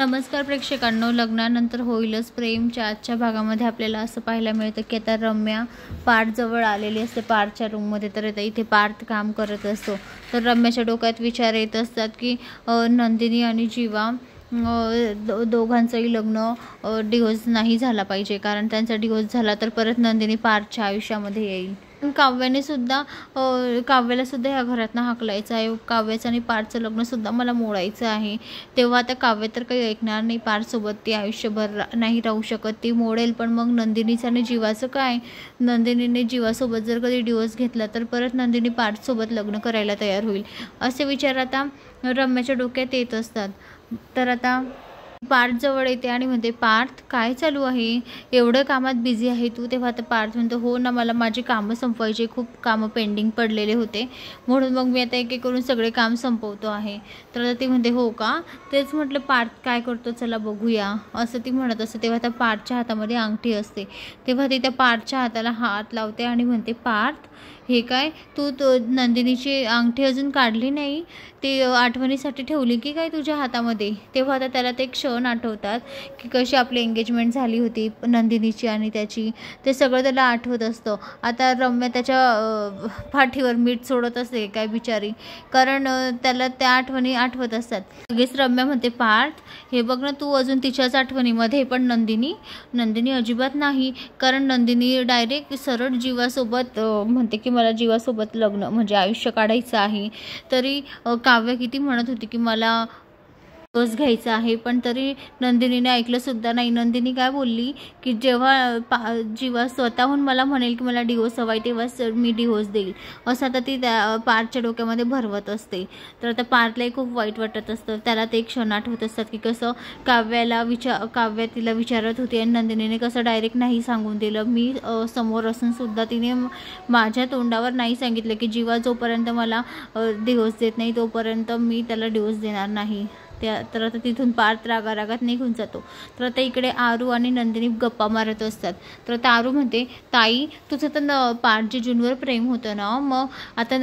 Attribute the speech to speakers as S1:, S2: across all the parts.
S1: नमस्कार प्रेक्षकांनो, लग्नानंतर होईलच प्रेमच्या आजच्या भागामध्ये आपल्याला असं पाहायला मिळतं की आता रम्या पार्थजवळ आलेली असते, पार्थच्या रूममध्ये. तर आता इथे पार्थ काम करत असतो. तर रम्याच्या डोक्यात विचार येत असतात की नंदिनी आणि जीवा दोघांचंही लग्न डिवोर्स नाही झाला पाहिजे, कारण त्यांचा डिवोर्स झाला तर परत नंदिनी पार्थच्या आयुष्यामध्ये येईल. काव्याला सुद्धा ह्या घरातनं हाकलायचं आहे. काव्याचं आणि पार्थचं लग्नसुद्धा मला मोडायचं आहे. तेव्हा आता काव्य तर काही ऐकणार नाही. पार्थसोबत ती आयुष्यभर नाही राहू शकत, ती मोडेल. पण मग नंदिनीचं आणि जीवाचं काय? नंदिनीने जीवासोबत जर कधी डिवोर्स घेतला तर परत नंदिनी पार्थसोबत लग्न करायला तयार होईल, असे विचार आता रम्याच्या डोक्यात येत असतात. तर आता पार्थ जवळ येते आणि म्हणते, पार्थ काय चालू आहे? एवढं कामात बिझी आहे तू? तेव्हा आता पार्थ म्हणतो, हो ना, मला माझी कामं संपवायची, खूप कामं पेंडिंग पडलेले होते, म्हणून मग मी आता एक एक करून सगळे काम संपवतो आहे. तर आता ती म्हणते, हो का? तेच म्हटलं पार्थ काय करतो, चला बघूया, असं ती म्हणत असते. तेव्हा त्या पार्थच्या हातामध्ये अंगठी असते. तेव्हा ती त्या पार्थच्या हाताला हात लावते आणि म्हणते, पार्थ हे काय, तू नंदिनीची अंगठी अजून काढली नाही? ती आठवणीसाठी ठेवली की काय तुझ्या हातामध्ये? तेव्हा आता त्याला ते क्षण आठवतात की कशी आपली एंगेजमेंट झाली होती नंदिनीची आणि त्याची. ते सगळं त्याला आठवत असतं. आता रम्या त्याच्या पाठीवर मीठ सोडत असते काय बिचारी, कारण त्याला त्या आठवणी आठवत असतात. लगेच रम्या म्हणते, पार्थ हे बघ ना, तू अजून तिच्याच आठवणीमध्ये. पण नंदिनी अजिबात नाही, कारण नंदिनी डायरेक्ट सरळ जीवासोबत म्हणते की मला जीवासोबत लग्न म्हणजे आयुष्य काढायचं आहे. तरी काव्य किती म्हणत होती की मला डिवोर्स घ्यायचा आहे, पण तरी नंदिनीने ऐकलं सुद्धा नाही. नंदिनी काय बोलली की जेव्हा जीवा स्वतःहून मला म्हणेल की मला डिवोर्स हवा आहे तेव्हाच मी डिवोर्स देईल, असं आता ती त्या पार्थच्या डोक्यामध्ये भरवत असते. तर आता पार्थलाही खूप वाईट वाटत असतं. त्याला ते क्षण आठवत असतात की कसं काव्य तिला विचारत होती आणि नंदिनीने कसं डायरेक्ट नाही सांगून दिलं. मी समोर असून सुद्धा तिने माझ्या तोंडावर नाही सांगितलं की जीवा जोपर्यंत मला डिवोर्स देत नाही तोपर्यंत मी त्याला डिवोर्स देणार नाही. तर आता तिथून पार्थ रागारागात निघून जातो. तर आता इकडे आरू आणि नंदिनी गप्पा मारत असतात. तर आता आरू म्हणते, ताई तुझं तर पार्थ जिजूंवर प्रेम होतं ना, मग आता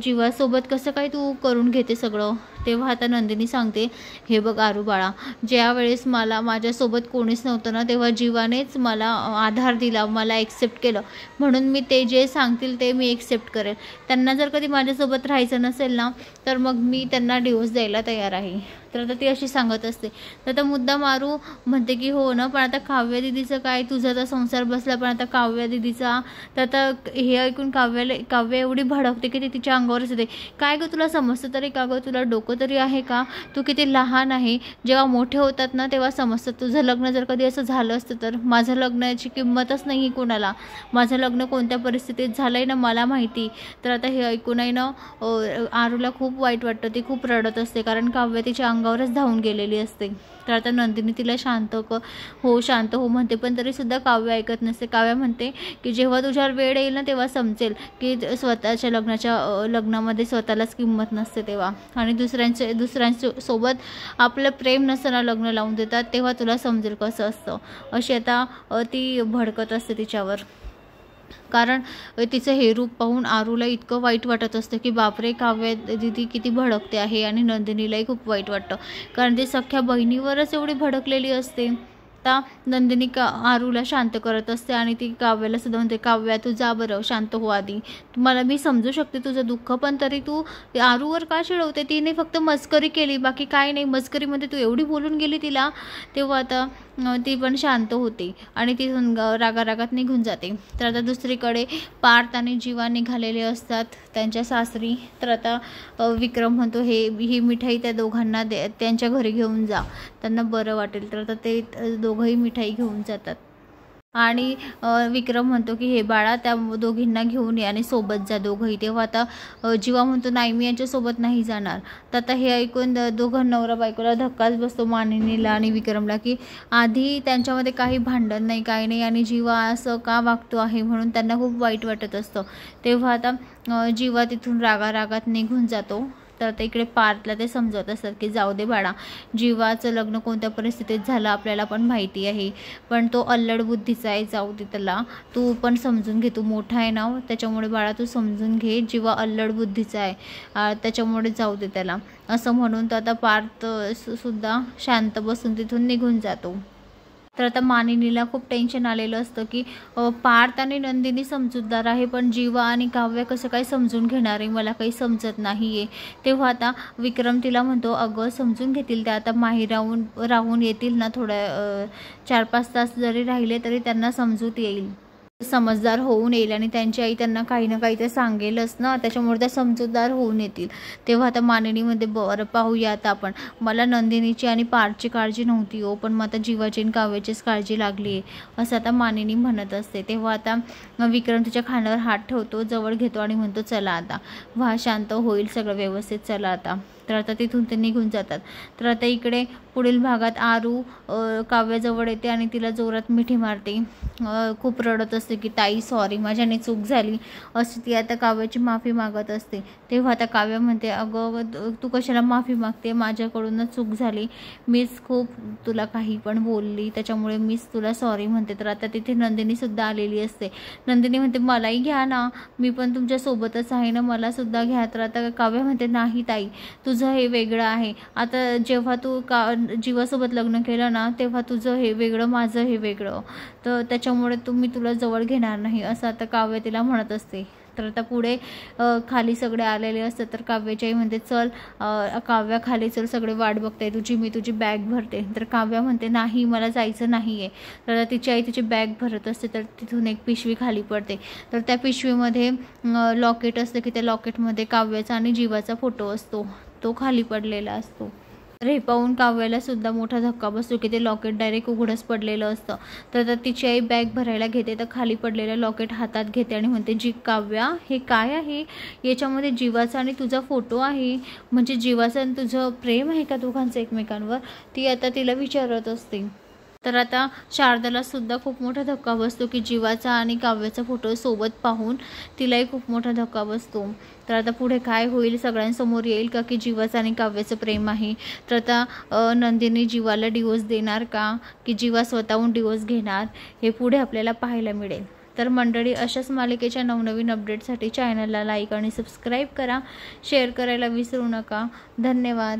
S1: जीवासोबत कसं काय तू करून घेते सगळं? तेव्हा आता नंदिनी सांगते, हे बघ आरू बाळा, ज्या वेळेस माझ्यासोबत कोणीच नव्हतं ना, तेव्हा जीवानेच मला आधार दिला, मला एक्सेप्ट केलं, म्हणून मी ते जे सांगतील ते मी एक्सेप्ट करेल. त्यांना जर कधी माझ्यासोबत राहायचं नसेल ना, तर मग मी त्यांना डिवोर्स द्यायला तयार आहे. तर आता ती अशी सांगत असते. तर आता मुद्दाम आरू म्हणते की हो ना, पण आता काव्या दिदीचं काय? तुझा तर संसार बसला, पण आता काव्या दिदीचा. तर आता हे ऐकून काव्य एवढी भडकते की ती तिच्या अंगावरच येते. काय गं, तुला समजतं तरी का गं? तुला डोकं तरी आहे का? तू किती लहान आहे. जेव्हा मोठे होतात ना तेव्हा समजतं. तुझं लग्न जर कधी असं झालं असतं तर. माझं लग्नाची किंमतच नाही कोणाला. माझं लग्न कोणत्या परिस्थितीत झालं आहे ना मला माहिती. तर आता हे ऐकून आहे ना आरूला खूप वाईट वाटतं. ती खूप रडत असते, कारण काव्य तिच्या अंगावरच धावून गेलेली असते. तर आता नंदिनी तिला शांत हो म्हणते, पण तरीसुद्धा काव्य ऐकत नसते. काव्य म्हणते की जेव्हा तुझ्यावर वेळ येईल ना तेव्हा समजेल की स्वतःच्या लग्नामध्ये स्वतःलाच किंमत नसते तेव्हा, आणि दुसऱ्यांसोबत आपलं प्रेम नसताना लग्न लावून देतात, तेव्हा तुला समजेल कसं असतं. अशी आता ती भडकत असते तिच्यावर. कारण तिचं हे रूप पाहून आरूला इतकं वाईट वाटत असतं की बापरे, काव्य दिदी किती भडकते आहे. आणि नंदिनीलाही खूप वाईट वाटतं, कारण ती सख्ख्या बहिणीवरच एवढी भडकलेली असते. आता नंदिनी आरूला शांत करत असते आणि ती काव्याला सुद्धा म्हणते, काव्या तू जा बरं, शांत हो आधी. मला मी समजू शकते तुझं दुःख, पण तरी तू आरूवर का चिडवते? तिने फक्त मस्करी केली, बाकी काय नाही. मस्करीमध्ये तू एवढी बोलून गेली तिला. तेव्हा आता ती पण शांत होते आणि तिथून रागारागात निघून जाते. तर आता दुसरीकडे पार्थ आणि जीवा निघालेले असतात त्यांच्या सासरी. तर आता विक्रम म्हणतो, ही मिठाई त्या दोघांना त्यांच्या घरी घेऊन जा, त्यांना बरं वाटेल. तर आता ते दोघंही मिठाई घेऊन जातात आणि विक्रम म्हणतो की हे बाळा, त्या दोघींना घेऊन ये आणि सोबत जा दोघंही. तेव्हा आता जीवा म्हणतो, नाही मी यांच्यासोबत नाही जाणार. तर आता हे ऐकून दोघं नवरा बायकोला धक्काच बसतो, मानिनीला आणि विक्रमला, की आधी त्यांच्यामध्ये काही भांडण नाही, काही नाही, आणि जीवा असं का वागतो आहे म्हणून त्यांना खूप वाईट वाटत असतं. तेव्हा आता जीवा तिथून रागारागात निघून जातो. तर आता इकडे पार्थला ते समजवत असतात की जाऊ दे बाळा, जीवाचं लग्न कोणत्या परिस्थितीत झालं आपल्याला पण माहिती आहे, पण तो अल्लड बुद्धीचा आहे, जाऊ दे त्याला, तू पण समजून घे, तू मोठा आहे ना, त्याच्यामुळे बाळा तू समजून घे, जीवा अल्लड बुद्धीचा आहे, त्याच्यामुळे जाऊ दे त्याला, असं म्हणून तर आता पार्थ सुद्धा शांत बसून तिथून निघून जातो. तर आता मानिनीला खूप टेन्शन आलेलं असतं की पार्थ आणि नंदिनी समजूतदार आहे, पण जीवा आणि काव्य कसं काय समजून घेणार आहे, मला काही समजत नाही आहे. तेव्हा आता विक्रम तिला म्हणतो, अगं समजून घेतील त्या, आता माही राहून येतील ना, थोड्या 4-5 तास जरी राहिले तरी त्यांना समजूत येईल, समजदार होऊन येईल, आणि त्यांची आई त्यांना काही ना काही ते सांगेलच ना, त्याच्यामुळे त्या समजूतदार होऊन येतील. तेव्हा आता मानिनीमध्ये बरं पाहूया आता आपण, मला नंदिनीची आणि पार्थची काळजी नव्हती हो, पण मग आता जीवाची आणि काव्याचीच काळजी लागली आहे, असं आता मानिनी म्हणत असते. तेव्हा आता विक्रम तिच्या खांद्यावर हात ठेवतो, जवळ घेतो आणि म्हणतो, चला आता व्हा, शांत होईल सगळं व्यवस्थित, चला आता. तर आता तिथून ते निघून जातात. तर आता इकडे पुढील भागात आरू काव्याजवळ येते आणि तिला जोरात मिठी मारते, खूप रडत असते की ताई सॉरी, माझ्याने चूक झाली, अशी ती आता काव्याची माफी मागत असते. तेव्हा आता काव्य म्हणते, अगं तू कशाला माफी मागते, माझ्याकडूनच चूक झाली, मीच खूप तुला काही पण बोलली, त्याच्यामुळे मीच तुला सॉरी म्हणते. तर आता तिथे नंदिनीसुद्धा आलेली असते. नंदिनी म्हणते, मलाही घ्या ना, मी पण तुमच्यासोबतच आहे ना, मलासुद्धा घ्या. तर आता काव्य म्हणते, नाही ताई, तुझं हे वेगळं आहे, आता जेव्हा तू जीवासोबत लग्न केलं ना, तेव्हा तुझं हे वेगळं, माझं हे वेगळं, तर त्याच्यामुळे मी तुला जवळ घेणार नाही, असं आता काव्य तिला म्हणत असते. तर आता पुढे खाली सगळे आलेले असतात. तर काव्याची आई म्हणते, चल काव्या खाली चल, सगळे वाट बघताय तुझी, मी तुझी बॅग भरते. तर काव्या म्हणते, नाही मला जायचं नाही आहे. तर तिची आई तिची बॅग भरत असते. तर तिथून एक पिशवी खाली पडते. तर त्या पिशवीमध्ये लॉकेट असतं की त्या लॉकेटमध्ये काव्याचा आणि जीवाचा फोटो असतो, तो खाली पडलेला असतो. तर हे पाहून काव्याला सुद्धा मोठा धक्का बसतो की ते लॉकेट डायरेक्ट उघडच पडलेलं असतं. तर तिची आई बॅग भरायला घेते, तर खाली पडलेलं लॉकेट हातात घेते आणि म्हणते, जी काव्या, हे काय आहे, याच्यामध्ये जीवाचा आणि तुझा फोटो आहे, म्हणजे जीवाचं आणि तुझं प्रेम आहे का दोघांचं एकमेकांवर, ती आता तिला विचारत असते. तर आता शारदाला सुद्धा खूप मोठा धक्का बसतो की जीवाचा आणि काव्याचा फोटो सोबत पाहून तिलाही खूप मोठा धक्का बसतो. तर आता पुढे काय होईल, सगळ्यांसमोर येईल का की जीवाचं आणि काव्याचं प्रेम आहे. तर आता नंदिनी जीवाला डिवोर्स देणार का, की जीवा स्वतःहून डिवोर्स घेणार, हे पुढे आपल्याला पाहायला मिळेल. तर मंडळी, अशाच मालिकेच्या नवनवीन अपडेटसाठी चॅनलला लाईक आणि सबस्क्राईब करा, शेअर करायला विसरू नका. धन्यवाद.